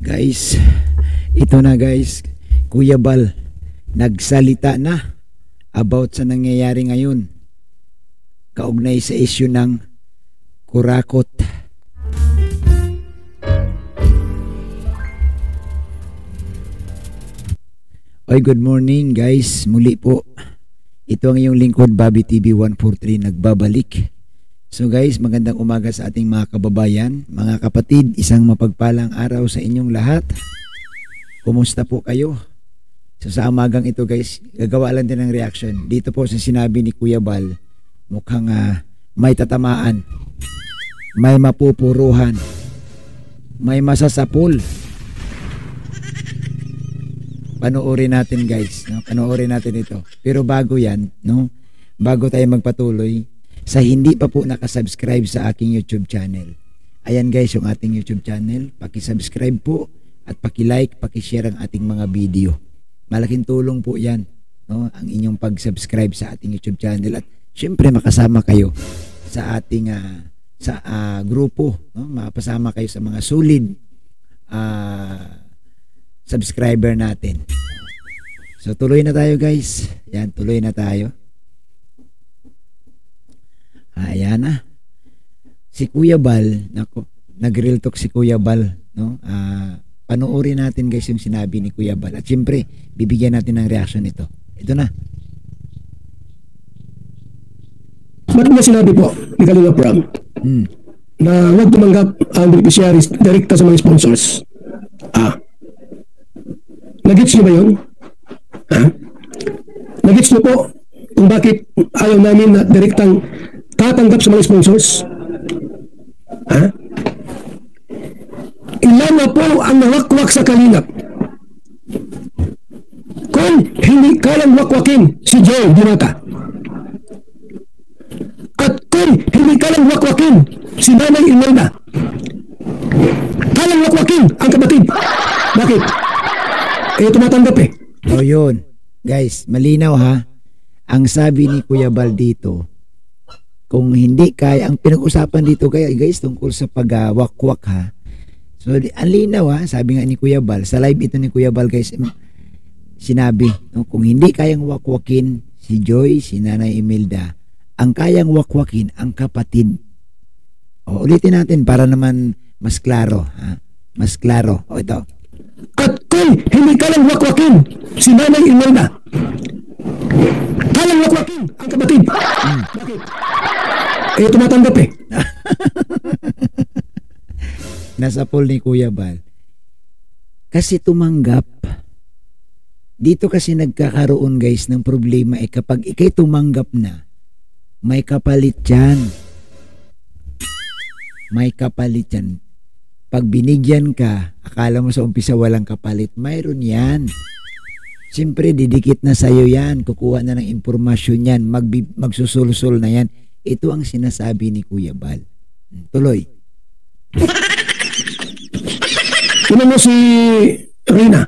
Guys, ito na guys, Kuya Bal nagsalita na about sa nangyayari ngayon kaugnay sa issue ng kurakot. Oy, good morning guys, muli po. Ito ang iyong lingkod, Bobby TV 143 nagbabalik. So guys, magandang umaga sa ating mga kababayan, mga kapatid, isang mapagpalang araw sa inyong lahat. Kumusta po kayo? So sa umagang ito guys, gagawa lang din ng reaction. Dito po sa sinabi ni Kuya Bal, mukhang may tatamaan, may mapupuruhan, may masasapul. Panoorin natin guys, no? Panoorin natin ito. Pero bago yan, no? Bago tayo magpatuloy, sa hindi pa po nakasubscribe sa aking YouTube channel, ayan guys yung ating YouTube channel, paki-subscribe po at paki-like, paki-share ang ating mga video. Malaking tulong po yan, no? Ang inyong pag-subscribe sa ating YouTube channel at syempre makasama kayo sa ating grupo, no? Mapasama kayo sa mga solid subscriber natin. So tuloy na tayo guys. Yan, tuloy na tayo. Ayan na. Si Kuya Bal, nako, nag-real talk si Kuya Bal, no? Panoorin natin guys yung sinabi ni Kuya Bal. At siyempre, bibigyan natin ng reaction ito. Ito na. Ba't niya sinabi po ni Kalinga Prab na huwag tumanggap ang beneficiaries direkta sa mga sponsors? Nagets niyo ba yun? Nagets niyo po kung bakit ayaw namin na direktang tatanggap sa mga sponsors? Ilan na po ang nawakwak sa Kalingap? Kung hindi kayang wakwakin si Joe Dinata, at kung hindi kayang wakwakin si Nanay Imelda, kayang wakwakin ang kapatid. Bakit? Tumatanggap eh. O yun. Guys, malinaw ha. Ang sabi ni Kuya Bal dito, kung hindi kaya, ang pinag-usapan dito kaya guys tungkol sa pag-wakwak ha. So, ang linaw ha, sabi nga ni Kuya Bal, sa live ito ni Kuya Bal guys, sinabi, no, kung hindi kayang wakwakin si Joy, si Nanay Imelda, ang kayang wakwakin ang kapatid. O, ulitin natin para naman mas klaro ha. Mas klaro. O ito. At kung hindi kayang wakwakin si Nanay Imelda, kayang wakwakin ang kapatid. Bakit? Tumatanggap eh. Nasa poll ni Kuya Bal. Kasi tumanggap. Dito kasi nagkakaroon guys ng problema kapag ikay tumanggap na, may kapalit yan. May kapalit yan. Pag binigyan ka, akala mo sa umpisa walang kapalit, mayroon yan. Siyempre, didikit na sa'yo yan. Kukuha na ng impormasyon yan. Magsusulsul na yan. Ito ang sinasabi ni Kuya Bal. Tuloy. Ano mo si Rina?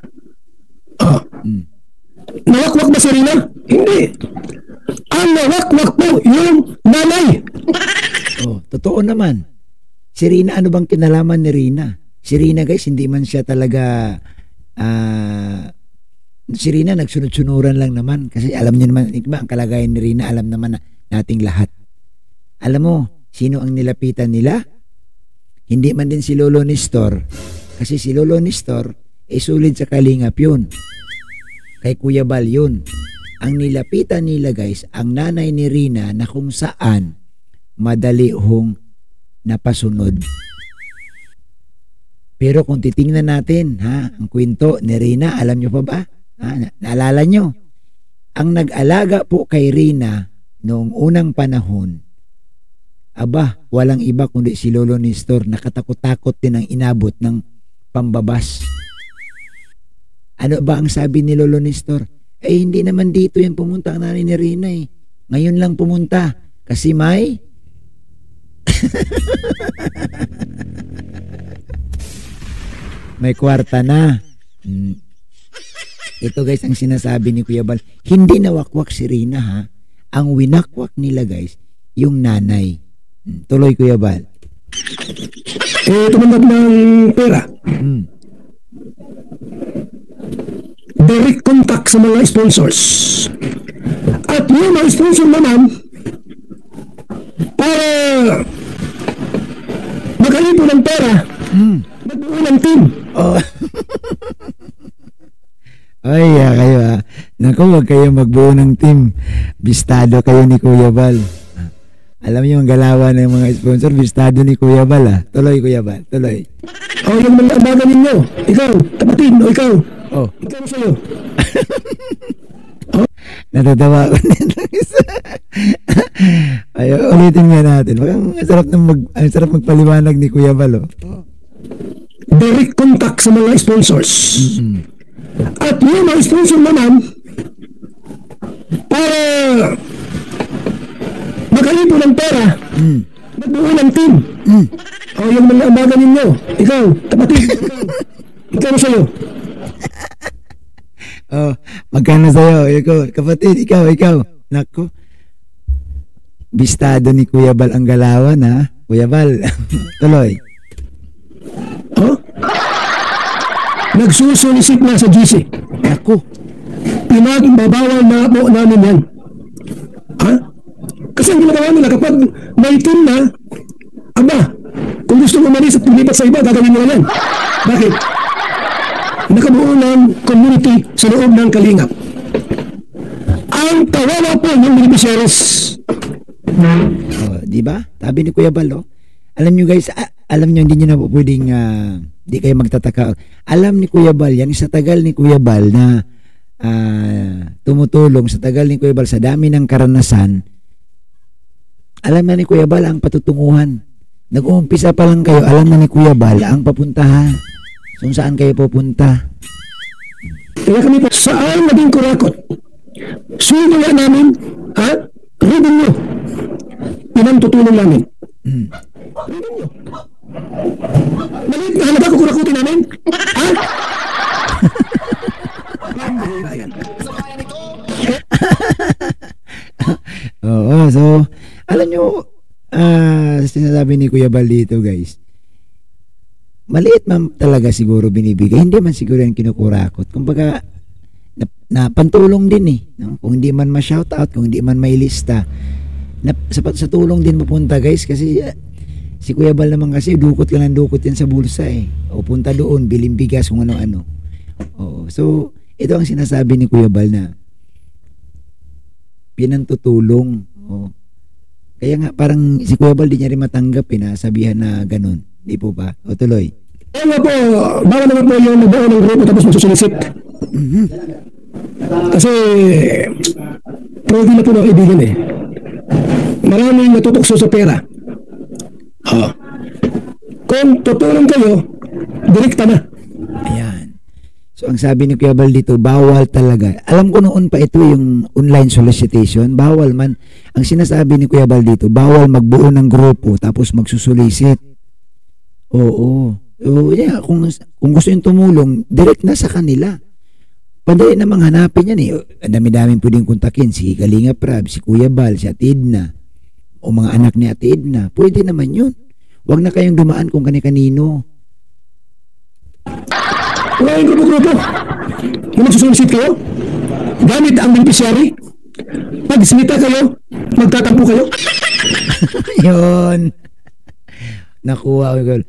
Nawakwak ba si Rina? Hindi. Ang nawakwak po yung nanay. Totoo naman. Si Rina, ano bang kinalaman ni Rina? Si Rina guys, hindi man siya talaga si Rina nagsunod-sunuran lang naman kasi alam niyo naman, ang kalagayan ni Rina, alam naman nating lahat. Alam mo, sino ang nilapitan nila? Hindi man din si Lolo Nestor. Kasi si Lolo Nestor, sulit sa Kalingap yun. Kay Kuya Bal yun. Ang nilapitan nila guys, ang nanay ni Rina na kung saan madali hong napasunod. Pero kung titingnan natin, ang kwento ni Rina, alam nyo pa ba? Naalala nyo? Ang nag-alaga po kay Rina noong unang panahon, walang iba kundi si Lolo Nestor. Nakatakot-takot din ang inabot ng pambabas. Ano ba ang sabi ni Lolo Nestor? Hindi naman dito yung pumunta ang nanay ni Rina eh. Ngayon lang pumunta kasi may may kwarta na. Ito guys ang sinasabi ni Kuya Bal. Hindi nawakwak si Rina ha. Ang winakwak nila guys, yung nanay. Tuloy Kuya Bal. Tumanggap ng pera. direct contact sa mga sponsors. At yung mga sponsor naman, para makalipon ng pera, magbuo ng team. Oh. Ay, kayo Naku, wag kayo magbuo ng team. Bistado kayo ni Kuya Bal. Alam niyo ang galawan ng mga sponsor, bistado ni Kuya Bal. Tuloy, Kuya Bal, tuloy. Yung mga amagan ninyo, ikaw, kapatid, o ikaw. Oh. Ikaw sa'yo. Natatawa ko nito. Ay, ulitin nga natin. Ang sarap magpaliwanag ni Kuya Bal. Direct contact sa mga sponsors. At yung mga sponsor naman, para makalipon ng pera, magbuo ng team. Yung mga amagan ninyo, ikaw, kapatid, ikaw sa'yo. Magkano sa'yo? Ikaw, kapatid, ikaw. Naku, bistado ni Kuya Bal ang galawan, ha? Kuya Bal, tuloy. Nagsusulisit na sa GC. Naku. Pinagbabawal na po namin yan. Kasi ang ginagawa nila kapag may team na, kung gusto mo umalis at lumipat sa iba, gagawin nila yan. Bakit? Nakabuo ng community sa loob ng Kalingap. Ang kawawa po ng beneficiaries. Di ba? Sabi ni Kuya Bal, alam nyo guys, alam nyo hindi nyo na po pwedeng di kayo magtataka. Alam ni Kuya Bal yan, sa tagal ni Kuya Bal na tumutulong, sa tagal ni Kuya Bal, sa dami ng karanasan, alam na ni Kuya Bal ang patutunguhan. Nag-uumpisa pa lang kayo, alam na ni Kuya Bal ang papuntahan. Kung saan kayo pupunta. Kaya kami po, saan naging kurakot? Suyo nga namin, ribin nyo. Pinantutulong namin. Ribin nyo. Maliit na halaga kung kurakutin namin? Oo, so alam nyo, sinasabi ni Kuya Bal dito guys, maliit man talaga siguro binibigay, hindi man siguro yan kinukurakot. Kumbaga na pantulong din no? Kung hindi man ma-shoutout, kung hindi man may lista, sa tulong din mapunta guys, kasi si Kuya Bal naman kasi dukot lang ng dukot yan sa bulsa o punta doon, biling bigas, kung ano-ano. So ito ang sinasabi ni Kuya Bal na pinantutulong. Kaya nga parang si Kuya Bal di niya rin matanggap na sabihan na ganun. Di po ba? O tuloy. Kaya nga po, baka naman po yung nabuo ng grupo tapos magsusulisit. Kasi progi na po ng kaibigan maraming natutokso sa pera. Kung tutulong kayo, direkta na. Ayan. So ang sabi ni Kuya Bal dito, bawal talaga. Alam ko noon pa ito yung online solicitation, bawal man. Ang sinasabi ni Kuya Bal dito, bawal magbuo ng grupo tapos magsusulisit. Yeah, kung gusto yung tumulong, direct na sa kanila. Padali namang hanapin yan Ang dami-daming pwedeng kontakin. Si Kalinga Prab, si Kuya Bal, si Ate Edna, o mga anak ni Ate Edna. Pwede naman yun. Huwag na kayong dumaan kung kani-kanino. Wala yung grupo-grupo. Kung magsusulisit kayo, gamit ang beneficiary. Pag sinita kayo, magtatampo kayo. Yun. Nakuha ko.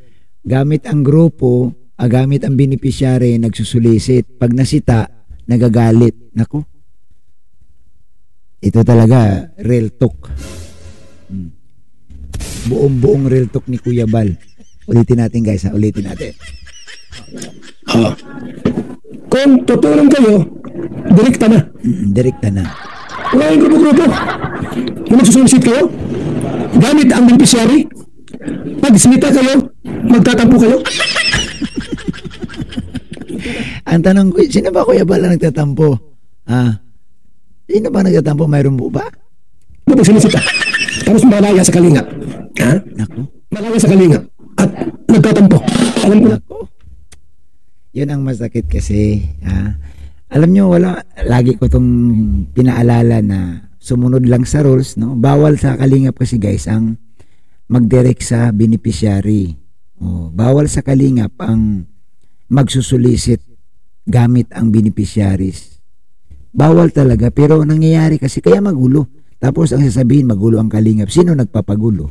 Gamit ang grupo, gamit ang beneficiary, nagsusulisit. Pag nasita, nagagalit. Naku. Ito talaga, real talk. Buong real talk ni Kuya Bal. Ulitin natin guys, ulitin natin. Kung tutulong kayo, direkta na. Direkta na. Wala yung grupo-grupo. Kung magsusulisit kayo, gamit ang beneficiary. Pag sinita kayo, magtatampo kayo. Ang tanong ko, sino ba Kuya Bal ang nagtatampo? Sino ba nagtatampo? Mayroon po ba? Pag sinisita, tapos malaya sa Kalingap. Naku. Malaya sa Kalingap. At nagtatampo. Alam ko na. Yun ang masakit kasi. Alam nyo, lagi ko itong pinaalala na sumunod lang sa rules. No? Bawal sa Kalingap kasi guys ang mag-direct sa beneficiary. Bawal sa Kalingap ang magsusulisit gamit ang beneficiaries. Bawal talaga, pero nangyayari kasi kaya magulo. Tapos ang sasabihin, magulo ang kalingap. Sino nagpapagulo?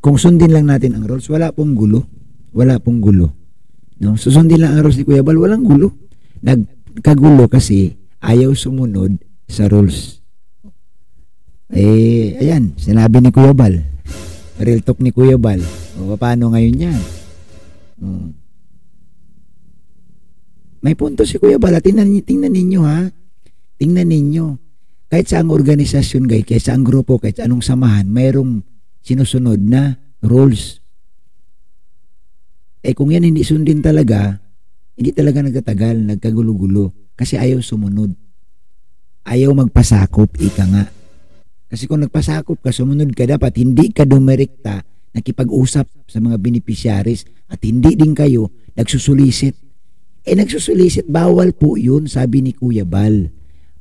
Kung sundin lang natin ang rules, wala pong gulo. Wala pong gulo. No? Susundin lang ang rules ni Kuya Bal, walang gulo. Nagkagulo kasi ayaw sumunod sa rules. Ayan, sinabi ni Kuya Bal. Real talk ni Kuya Bal. O, paano ngayon yan? May punto si Kuya Bal. Tingnan ninyo ha. Tingnan ninyo. Kahit sa ang organisasyon, guys, kahit sa ang grupo, kahit sa anong samahan, mayroong sinusunod na rules. Kung yan hindi sundin talaga, hindi talaga nagtatagal, nagkagulo-gulo. Kasi ayaw sumunod. Ayaw magpasakop, ika nga. Kasi kung nagpasakop ka, sumunod ka, dapat hindi ka dumirekta nakipag-usap sa mga beneficiaries at hindi din kayo nagsusulisit. Nagsusulisit, bawal po yun, sabi ni Kuya Bal.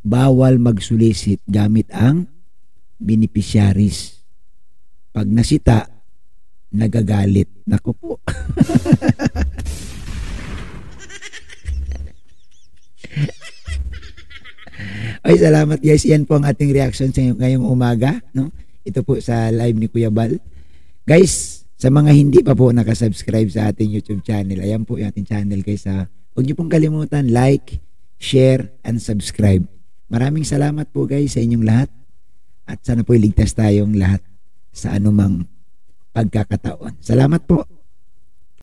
Bawal magsulisit gamit ang beneficiaries. Pag nasita, nagagalit. Naku po. Ay, salamat guys. Yan po ang ating reaction sa ngayong umaga. No? Ito po sa live ni Kuya Bal. Guys, sa mga hindi pa po nakasubscribe sa ating YouTube channel, ayan po yung ating channel guys. Huwag niyo pong kalimutan, like, share, and subscribe. Maraming salamat po guys sa inyong lahat. At sana po iligtas tayong lahat sa anumang pagkakataon. Salamat po.